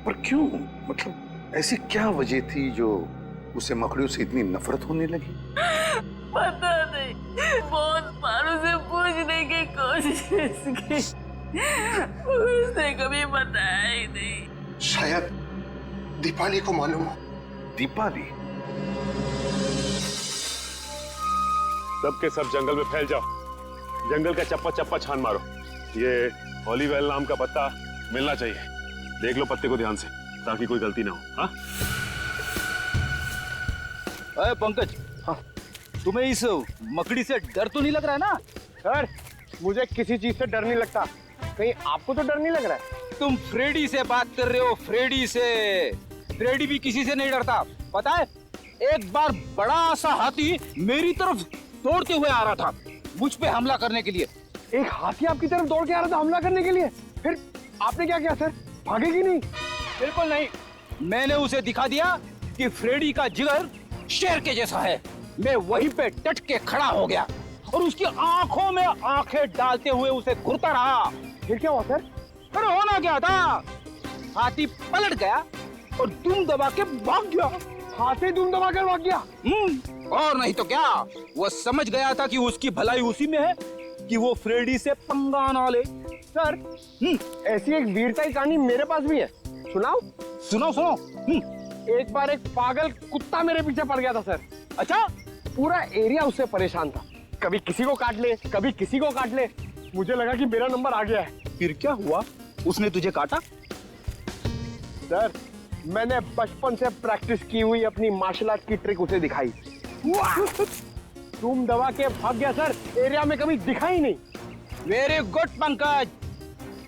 Speaker 4: पर क्यों? मतलब ऐसी क्या वजह थी जो उसे मकड़ियों से इतनी नफरत होने लगी?
Speaker 12: पता नहीं, बहुत बार उसे पूछने की कोशिश की, उसने कभी बताया ही नहीं।
Speaker 15: शायद दीपाली को मालूम हो।
Speaker 4: दीपाली?
Speaker 5: सबके सब जंगल में फैल जाओ, जंगल का चप्पा चप्पा छान मारो। ये हॉलीवेल नाम का पत्ता मिलना चाहिए, देख लो पत्ते को ध्यान से ताकि कोई गलती ना हो। हाँ?
Speaker 8: अरे पंकज, हाँ, तुम्हें इस मकड़ी से डर तो नहीं लग रहा है ना?
Speaker 6: सर, मुझे किसी चीज से डर नहीं लगता, कहीं आपको तो डर नहीं लग रहा है?
Speaker 8: तुम फ्रेडी से बात कर रहे हो, फ्रेडी से। फ्रेडी भी किसी से नहीं डरता, पता है? एक बार बड़ा सा हाथी मेरी तरफ दौड़ते हुए आ रहा था, मुझ पे हमला करने के लिए।
Speaker 6: एक हाथी आपकी तरफ दौड़ के आ रहा था हमला करने के लिए? फिर आपने क्या किया सर? भागे कि नहीं?
Speaker 8: बिल्कुल नहीं, मैंने उसे दिखा दिया कि फ्रेडी का जिगर शेर के जैसा है। मैं वहीं पे डट के खड़ा हो गया और उसकी आंखों में आंखें डालते हुए उसे घूरता रहा।
Speaker 6: फिर क्या हुआ सर?
Speaker 8: अरे होना क्या था, हाथी पलट गया और दुम दबा के भाग गया।
Speaker 6: हाथी दुम दबा कर भाग गया?
Speaker 8: और नहीं तो क्या, वो समझ गया था कि उसकी भलाई उसी में है कि वो फ्रेडी से पंगा ना ले।
Speaker 6: सर, ऐसी एक वीरता की कहानी मेरे पास भी है, सुनाओ?
Speaker 8: सुनो।
Speaker 6: एक बार एक पागल कुत्ता मेरे पीछे पड़ गया था सर।
Speaker 8: अच्छा?
Speaker 6: पूरा एरिया उससे परेशान था, कभी किसी को काट ले, कभी किसी को काट ले। मुझे लगा कि मेरा नंबर आ गया है।
Speaker 8: फिर क्या हुआ, उसने तुझे काटा?
Speaker 6: सर, मैंने बचपन से प्रैक्टिस की हुई अपनी मार्शल आर्ट की ट्रिक उसे दिखाई। तुम दबा के भाग गया सर, एरिया में कभी दिखा ही नहीं।
Speaker 8: वेरी गुड पंकज,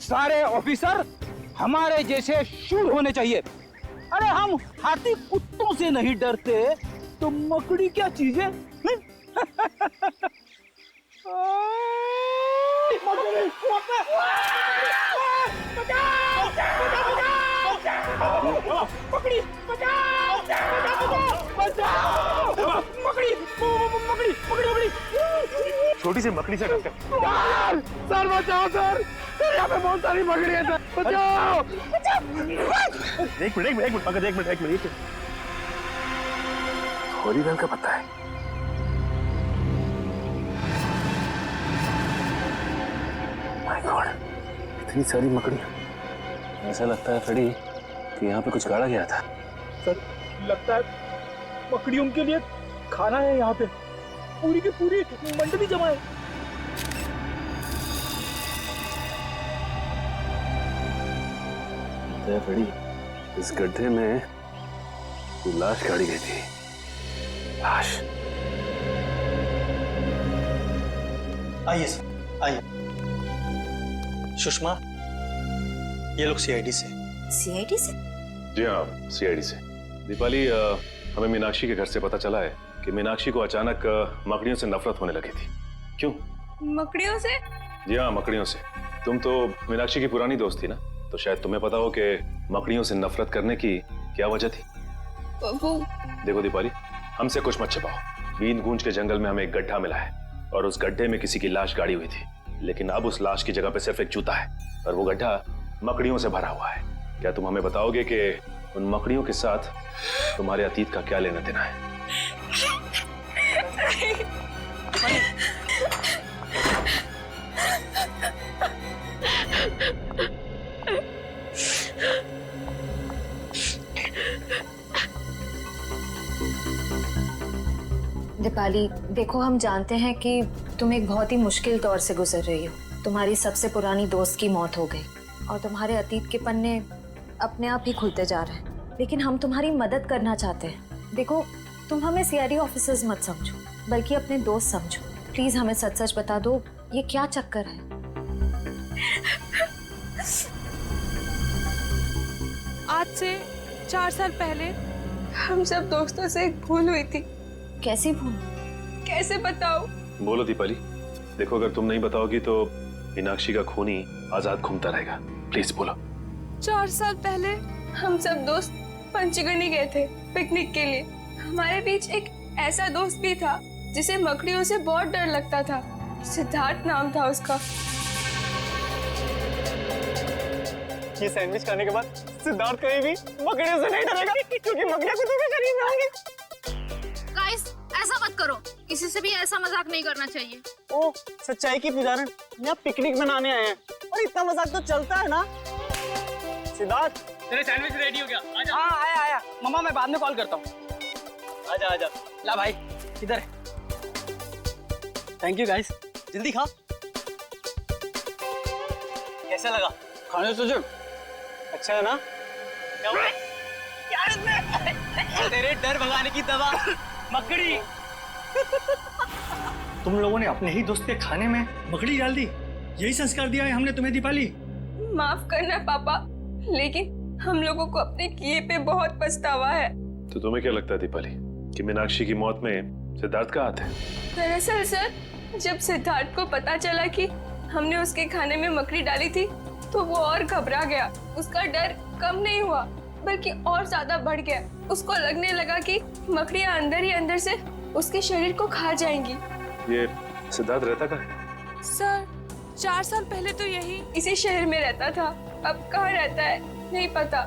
Speaker 8: सारे ऑफिसर हमारे जैसे शूर होने चाहिए। अरे हम हाथी कुत्तों से नहीं डरते तो मकड़ी क्या चीज है?
Speaker 6: मकड़ी बचाओ, बचाओ, मकड़ी, मकड़ी, मकड़ी, मकड़ी।
Speaker 5: छोटी सी मकड़ी से डरते
Speaker 6: सर बचाओ सर, यहाँ पे बहुत सारी मकड़ी है सर, बचाओ।
Speaker 5: एक मिनट पंकज, एक मिनट। हॉलीवेल का पता है? माय गॉड, इतनी सारी मकड़ियां। ऐसा लगता है फ्रेडी कि यहाँ पे कुछ गाड़ा गया था।
Speaker 8: सर लगता है मकड़ियों के लिए खाना है यहाँ पे, पूरी की पूरी मंडली जमा है।
Speaker 5: फ्रेडी, इस गड्ढे में लाश गाड़ी गई थी। लाश।
Speaker 6: आइए सर, आइए। सुषमा, ये लोग सीआईडी से।
Speaker 14: सीआईडी से?
Speaker 5: जी हाँ, सीआईडी से। दीपाली, हमें मीनाक्षी के घर से पता चला है कि मीनाक्षी को अचानक मकड़ियों से नफरत होने लगी थी। क्यों?
Speaker 7: मकड़ियों से?
Speaker 5: जी हाँ, मकड़ियों से। तुम तो मीनाक्षी की पुरानी दोस्त थी ना, तो शायद तुम्हें पता हो कि मकड़ियों से नफरत करने की क्या वजह थी।
Speaker 7: वो
Speaker 5: देखो दीपाली, हमसे कुछ मत छिपाओ। बीन गूंज के जंगल में हमें एक गड्ढा मिला है और उस गड्ढे में किसी की लाश गाड़ी हुई थी, लेकिन अब उस लाश की जगह पे सिर्फ एक जूता है और वो गड्ढा मकड़ियों से भरा हुआ है। क्या तुम हमें बताओगे कि उन मकड़ियों के साथ तुम्हारे अतीत का क्या लेना देना है?
Speaker 19: दीपाली, देखो हम जानते हैं कि तुम एक बहुत ही मुश्किल दौर से गुजर रही हो। तुम्हारी सबसे पुरानी दोस्त की मौत हो गई और तुम्हारे अतीत के पन्ने अपने आप ही खुलते जा रहे हैं, लेकिन हम तुम्हारी मदद करना चाहते हैं। देखो, तुम हमें सीआईडी ऑफिसर्स मत समझो, बल्कि अपने दोस्त समझो। प्लीज हमें सच सच बता दो, ये क्या चक्कर है?
Speaker 16: आज से 4 साल पहले
Speaker 7: हम सब दोस्तों से एक भूल हुई थी।
Speaker 19: कैसी भूल?
Speaker 7: कैसे बताओ?
Speaker 5: बोलो दीपाली। देखो, अगर तुम नहीं बताओगी तो मीनाक्षी का खूनी आजाद घूमता रहेगा। प्लीज बोलो।
Speaker 16: 4 साल पहले
Speaker 7: हम सब दोस्त पंचगनी गए थे पिकनिक के लिए। हमारे बीच एक ऐसा दोस्त भी था जिसे मकड़ियों से बहुत डर लगता था। सिद्धार्थ नाम था उसका।
Speaker 6: ये सैंडविच खाने के बाद सिद्धार्थ कहीं भी मकड़ियों से नहीं डरेगा, क्योंकि मकड़ियां कुत्तों के शरीर में होंगी।
Speaker 9: गाइस, ऐसा मत करो, किसी से भी ऐसा मजाक नहीं करना चाहिए।
Speaker 6: ओ, सच्चाई की पुजारन, यहाँ पिकनिक मनाने आए हैं और इतना मजाक तो चलता है ना। सिद्धार्थ,
Speaker 20: तेरे सैंडविच रेडी हो गया? आजा।
Speaker 6: हाँ, आया।
Speaker 20: मम्मा, मैं बाद में कॉल करता हूँ।
Speaker 6: आजा।
Speaker 20: ला भाई, इधर। थैंक यू गाइस, जल्दी खा। कैसा लगा? खाने से जो अच्छा है ना?
Speaker 6: क्या इसमें?
Speaker 20: तेरे डर भगाने की दवा, मकड़ी।
Speaker 6: तुम लोगों ने अपने ही दोस्त के खाने में मकड़ी डाल दी, यही संस्कार दिया है हमने तुम्हें दीपाली।
Speaker 7: माफ करना पापा, लेकिन हम लोगों को अपने किए पे बहुत पछतावा है।
Speaker 5: तो तुम्हें क्या लगता है दीपाली कि मीनाक्षी की मौत में सिद्धार्थ का हाथ है?
Speaker 7: दरअसल सर, जब सिद्धार्थ को पता चला कि हमने उसके खाने में मकड़ी डाली थी तो वो और घबरा गया। उसका डर कम नहीं हुआ बल्कि और ज्यादा बढ़ गया। उसको लगने लगा कि मकड़ियां अंदर ही अंदर से उसके शरीर को खा जाएंगी।
Speaker 5: ये सिद्धार्थ रहता कहाँ है?
Speaker 16: सर, 4 साल पहले तो यही
Speaker 7: इसी शहर में रहता था। अब कहाँ रहता है नहीं पता।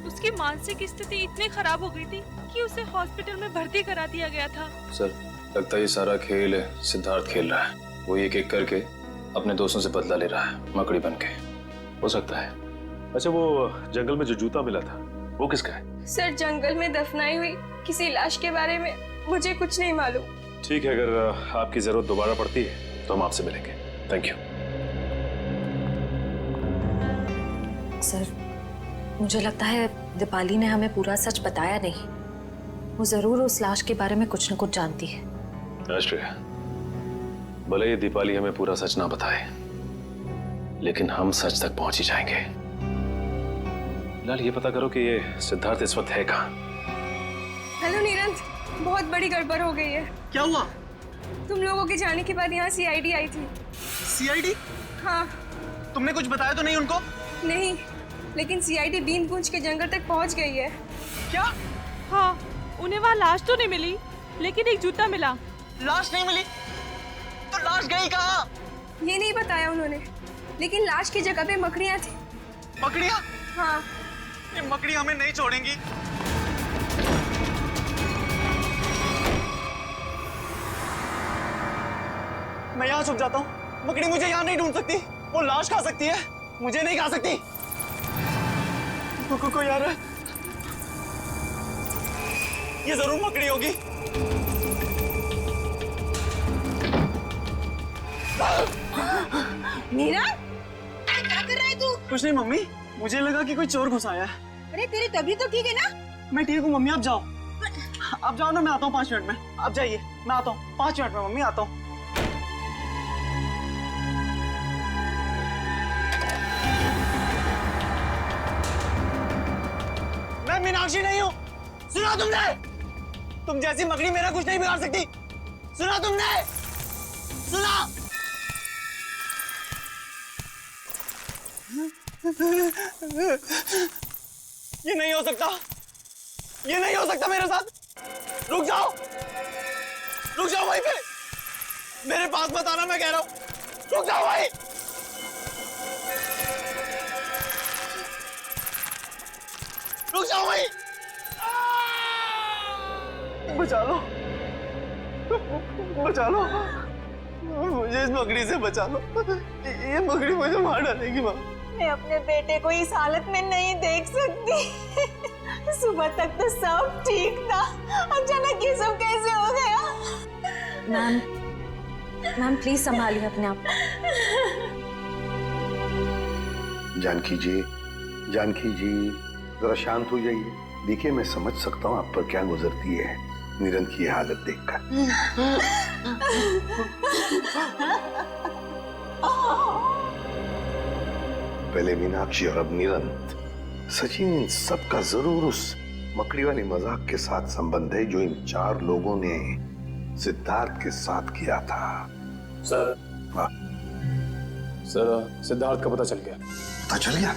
Speaker 16: उसकी मानसिक स्थिति इतनी खराब हो गई थी कि उसे हॉस्पिटल में भर्ती करा दिया गया था।
Speaker 10: सर, लगता है ये सारा खेल सिद्धार्थ खेल रहा है। वो एक एक करके अपने दोस्तों से बदला ले रहा है, मकड़ी बन के। हो सकता है।
Speaker 5: अच्छा, वो जंगल में जो जूता मिला था वो किसका है?
Speaker 7: सर, जंगल में दफनाई हुई किसी लाश के बारे में मुझे कुछ नहीं मालूम।
Speaker 5: ठीक है, अगर आपकी जरूरत दोबारा पड़ती है तो हम आपसे मिलेंगे। Thank you.
Speaker 19: सर, मुझे लगता है दीपाली ने हमें पूरा सच बताया नहीं। वो जरूर उस लाश के बारे में कुछ न कुछ जानती है।
Speaker 5: आश्रय, भले ही दीपाली हमें पूरा सच ना बताए, लेकिन हम सच तक पहुंच ही जाएंगे।
Speaker 10: फिलहाल ये पता करो कि ये सिद्धार्थ इस वक्त है कहाँ।
Speaker 7: हेलो नीरंत, बहुत बड़ी गड़बड़ हो गई है।
Speaker 6: क्या हुआ?
Speaker 7: तुम लोगों के जाने के बाद यहाँ सीआईडी आई थी।
Speaker 6: सीआईडी?
Speaker 7: हाँ।
Speaker 6: तुमने कुछ बताया तो नहीं उनको?
Speaker 7: नहीं, लेकिन सीआईडी बीनगुंज के जंगल तक पहुँच गई है।
Speaker 6: क्या?
Speaker 16: हाँ, उन्हें वहाँ लाश तो नहीं मिली, लेकिन एक जूता मिला।
Speaker 6: लाश नहीं मिली? तो लाश गई कहाँ?
Speaker 7: ये नहीं बताया उन्होंने, लेकिन लाश की जगह पे मकड़ियाँ थी।
Speaker 6: मकड़ियाँ?
Speaker 7: हाँ।
Speaker 6: ये मकड़ी हमें नहीं छोड़ेंगी। मैं यहाँ छुप जाता हूँ। मकड़ी मुझे यहाँ नहीं ढूंढ सकती। वो लाश खा सकती है, मुझे नहीं खा सकती। कोई आ रहा है। ये जरूर मकड़ी होगी।
Speaker 12: नीरज, क्या कर रहा है तू?
Speaker 6: कुछ नहीं मम्मी, मुझे लगा कि कोई चोर घुस आया है।
Speaker 12: अरे तेरी तबीयत तो ठीक है ना?
Speaker 6: मैं ठीक हूँ मम्मी, आप जाओ। आप जाओ ना, मैं आता हूँ 5 मिनट में। आप जाइए, मैं आता हूँ 5 मिनट में मम्मी, आता हूँ। मैं मीनाक्षी नहीं हूँ। सुना तुमने? तुम जैसी मकड़ी मेरा कुछ नहीं बिगाड़ सकती। सुना तुमने? सुना? ये नहीं हो सकता। ये नहीं हो सकता मेरे साथ। रुक जाओ, रुक जाओ वहीं पे। मेरे पास मत आना, मैं कह रहा हूँ। रुक जाओ भाई। रुक जाओ भाई। बचा लो, बचा लो मुझे, इस मकड़ी से बचा लो। ये मकड़ी मुझे मार डालेगी माँ।
Speaker 12: मैं अपने बेटे को इस हालत में नहीं देख सकती। सुबह तक तो सब ठीक था, अचानक ये सब कैसे हो गया?
Speaker 19: मैम प्लीज संभालिए अपने आप।
Speaker 4: जानकी जी, जानकी जी, जरा शांत हो जाइए। देखिए, मैं समझ सकता हूँ आप पर क्या गुजरती है नीरंत की हालत देखकर। पहले मीनाक्षी और अब नीरंत। सचिन, इन सबका जरूर उस मकड़ी वाली मजाक के साथ संबंध है जो इन 4 लोगों ने सिद्धार्थ के साथ किया था।
Speaker 10: सर, सर सिद्धार्थ का पता चल गया।
Speaker 4: पता चल गया?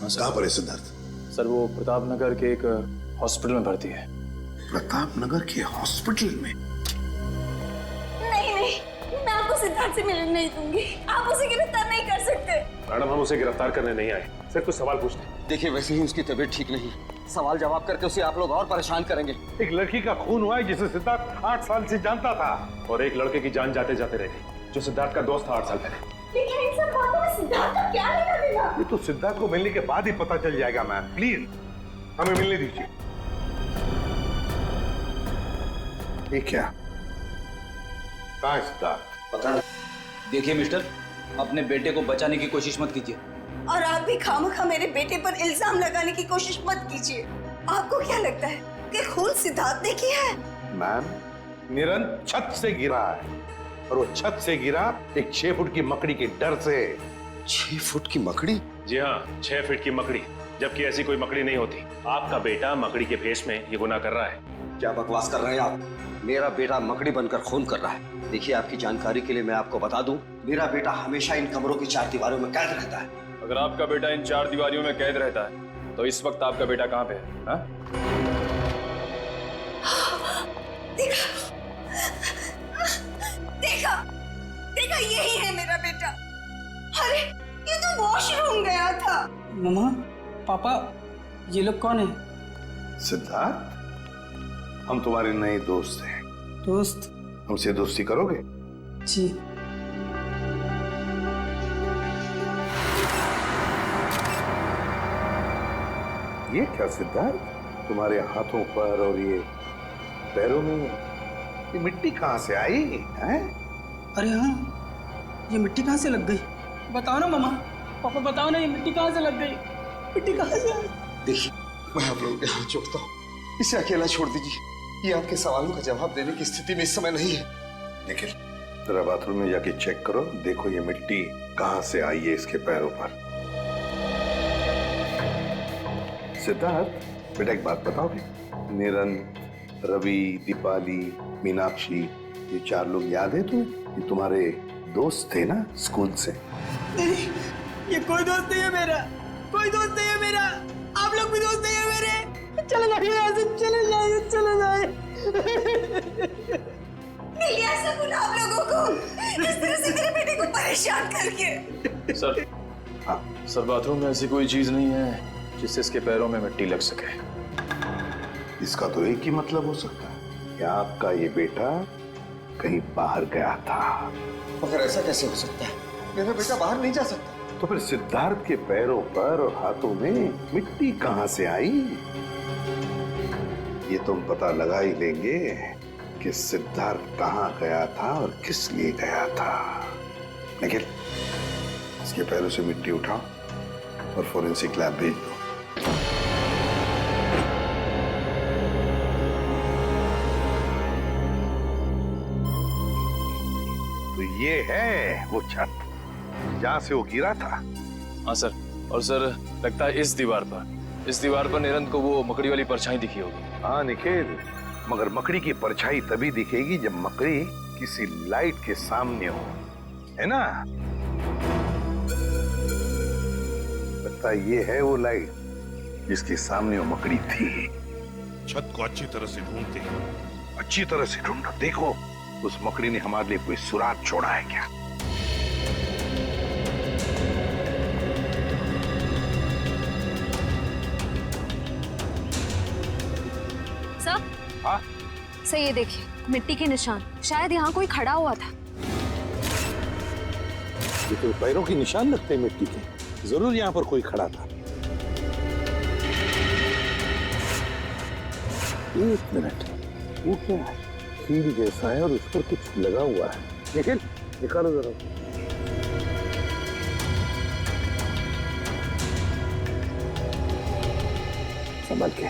Speaker 4: कहाँ पर है सिद्धार्थ?
Speaker 10: सर, वो प्रताप नगर के एक हॉस्पिटल में भर्ती है।
Speaker 4: प्रताप नगर के हॉस्पिटल में?
Speaker 12: नहीं नहीं, मैं आपको सिद्धार्थ से मिलने नहीं दूंगी। आप उसे गिरफ्तार नहीं कर सकते।
Speaker 5: मैडम, हम उसे गिरफ्तार करने नहीं आए, सिर्फ कुछ सवाल पूछते।
Speaker 20: देखिए, वैसे ही उसकी तबीयत ठीक नहीं। सवाल जवाब करके उसे आप लोग और परेशान करेंगे।
Speaker 11: एक लड़की का खून हुआ है जिसे सिद्धार्थ 8 साल से जानता था,
Speaker 5: और एक लड़के की जान जाते जाते रह गई जो सिद्धार्थ का दोस्त था 8 साल पहले।
Speaker 12: लेकिन इन सब बातों में सिद्धार्थ का क्या लेना देना?
Speaker 11: ये तो सिद्धार्थ को मिलने के बाद ही पता चल जाएगा। मैम प्लीज हमें मिलने दीजिए।
Speaker 4: ये क्या? कहाँ है सिद्धार्थ?
Speaker 20: पता नहीं। देखिए मिस्टर, अपने बेटे को बचाने की कोशिश मत कीजिए।
Speaker 12: और आप भी खामखा मेरे बेटे पर इल्जाम लगाने की कोशिश मत कीजिए। आपको क्या लगता है कि खून सिद्धार्थ ने किया है?
Speaker 4: मैम, निरंत छत से गिरा है, और वो छत से गिरा एक 6 फुट की मकड़ी के डर से।
Speaker 20: 6 फुट की मकड़ी?
Speaker 5: जी हाँ, 6 फीट की मकड़ी, जबकि ऐसी कोई मकड़ी नहीं होती। आपका बेटा मकड़ी के भेष में ये गुनाह कर रहा है।
Speaker 20: क्या बकवास कर रहे हैं आप? मेरा बेटा मकड़ी बनकर खून कर रहा है। देखिए, आपकी जानकारी के लिए मैं आपको बता दूं, मेरा बेटा हमेशा इन कमरों की 4 दीवारों में कैद रहता है।
Speaker 17: अगर आपका बेटा इन 4 दीवारियों में कैद रहता है तो इस वक्त आपका बेटा कहाँ पे है? हा?
Speaker 12: देखा, देखा, देखा, यही है मेरा बेटा। अरे, ये तो वॉशरूम गया था।
Speaker 6: मम्मा, पापा, ये लोग कौन है?
Speaker 4: सिद्धार्थ, हम तुम्हारे नए दोस्त हैं।
Speaker 6: दोस्त?
Speaker 4: हमसे दोस्ती करोगे?
Speaker 6: जी।
Speaker 4: ये क्या सिद्धार्थ, तुम्हारे हाथों पर और ये पैरों में ये मिट्टी कहाँ से आई है?
Speaker 6: अरे हाँ, ये मिट्टी कहाँ से लग गई? बताओ ना मम्मा, पापा बताओ ना, ये मिट्टी कहाँ से लग गई? मिट्टी कहाँ से आई?
Speaker 20: देखिए, मैं आप लोगों के हाथ जोड़ता हूँ, इसे अकेला छोड़ दीजिए। ये आपके सवालों का जवाब देने की स्थिति में इस समय नहीं है।
Speaker 4: निखिल, जरा बाथरूम में जाके चेक करो, देखो ये मिट्टी कहाँ से आई है इसके पैरों पर। सिद्धार्थ बेटा एक बात बताओगे, निरंत, रवि, दीपाली, मीनाक्षी, ये 4 लोग याद है तुम्हें? ये तुम्हारे दोस्त थे ना स्कूल से?
Speaker 12: नहीं, ये कोई दोस्त नहीं है मेरा, कोई दोस्त नहीं है मेरा। आप लोग भी दोस्त नहीं है मेरे। चले जाइए यहाँ से, चले जाइए, चले जाइए। नहीं ऐसा बोला आप लोगों को, इस तरह से मेरे बेटे को परेशान करके।
Speaker 10: सर, सर बाथरूम में ऐसी कोई चीज नहीं है जिससे इसके पैरों में मिट्टी लग सके।
Speaker 4: इसका तो एक ही मतलब हो सकता है कि आपका ये बेटा कहीं बाहर गया था।
Speaker 20: मगर ऐसा कैसे हो सकता है? मेरा बेटा बाहर नहीं जा सकता।
Speaker 4: तो फिर सिद्धार्थ के पैरों पर और हाथों में मिट्टी कहां से आई? ये तुम पता लगा ही लेंगे कि सिद्धार्थ कहां गया था और किस लिए गया था। निखिल, इसके पैरों से मिट्टी उठाओ और फोरेंसिक लैब भेज दो। तो ये है वो छत जहां से वो गिरा था।
Speaker 10: हाँ सर, और सर लगता है इस दीवार पर निरंत को वो मकड़ी वाली परछाई दिखी होगी।
Speaker 4: हाँ निखिल, मगर मकड़ी की परछाई तभी दिखेगी जब मकड़ी किसी लाइट के सामने हो, है ना? लगता है ये है वो लाइट जिसके सामने वो मकड़ी थी।
Speaker 11: छत को अच्छी तरह से ढूंढते हैं।
Speaker 4: अच्छी तरह से ढूंढो, देखो उस मकड़ी ने हमारे लिए कोई सुराग छोड़ा है क्या?
Speaker 19: सर,
Speaker 4: हाँ?
Speaker 19: सर ये देखिए मिट्टी के निशान, शायद यहाँ कोई खड़ा हुआ था।
Speaker 4: ये तो पैरों के निशान लगते हैं मिट्टी के, जरूर यहाँ पर कोई खड़ा था। एक मिनट, वो क्या है? कील जैसा है और उस पर कुछ लगा हुआ है। निखिल, निकालो जरा। संभल के।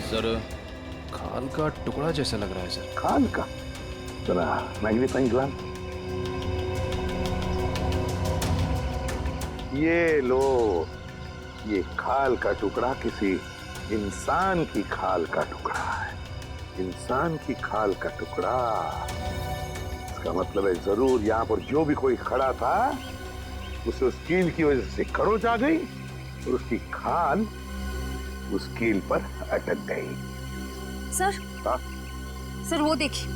Speaker 17: सर, खाल का टुकड़ा जैसा लग रहा है सर।
Speaker 4: खाल का? जरा मैग्नीफाइंग ग्लास। ये लो, ये खाल का टुकड़ा किसी इंसान की खाल का टुकड़ा है। इंसान की खाल का टुकड़ा, इसका मतलब है जरूर यहाँ पर जो भी कोई खड़ा था उसे उस कील की वजह से खरोच आ गई और उसकी खाल उस कील पर अटक गई।
Speaker 19: सर,
Speaker 4: हाँ?
Speaker 19: सर वो देखिए,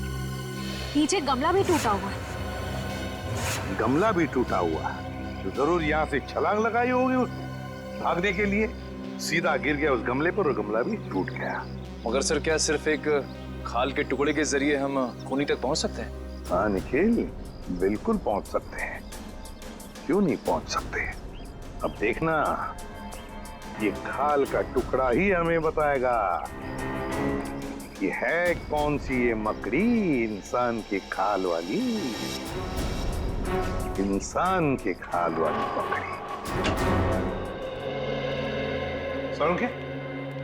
Speaker 19: नीचे गमला भी टूटा हुआ है।
Speaker 4: गमला भी टूटा हुआ है तो जरूर यहाँ से छलांग लगाई होगी उस भागने के लिए, सीधा गिर गया उस गमले पर और गमला भी टूट गया।
Speaker 10: मगर सर क्या सिर्फ एक खाल के टुकड़े के जरिए हम खूनी तक पहुंच सकते हैं?
Speaker 4: हाँ निखिल, बिल्कुल पहुंच सकते हैं, क्यों नहीं पहुंच सकते। अब देखना, ये खाल का टुकड़ा ही हमें बताएगा कि है कौन सी ये मकड़ी इंसान की खाल वाली, इंसान की खाल वाली मकड़ी।
Speaker 11: सर,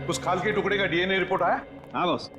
Speaker 11: उस खाल के टुकड़े का डीएनए रिपोर्ट आया?
Speaker 13: हाँ बॉस,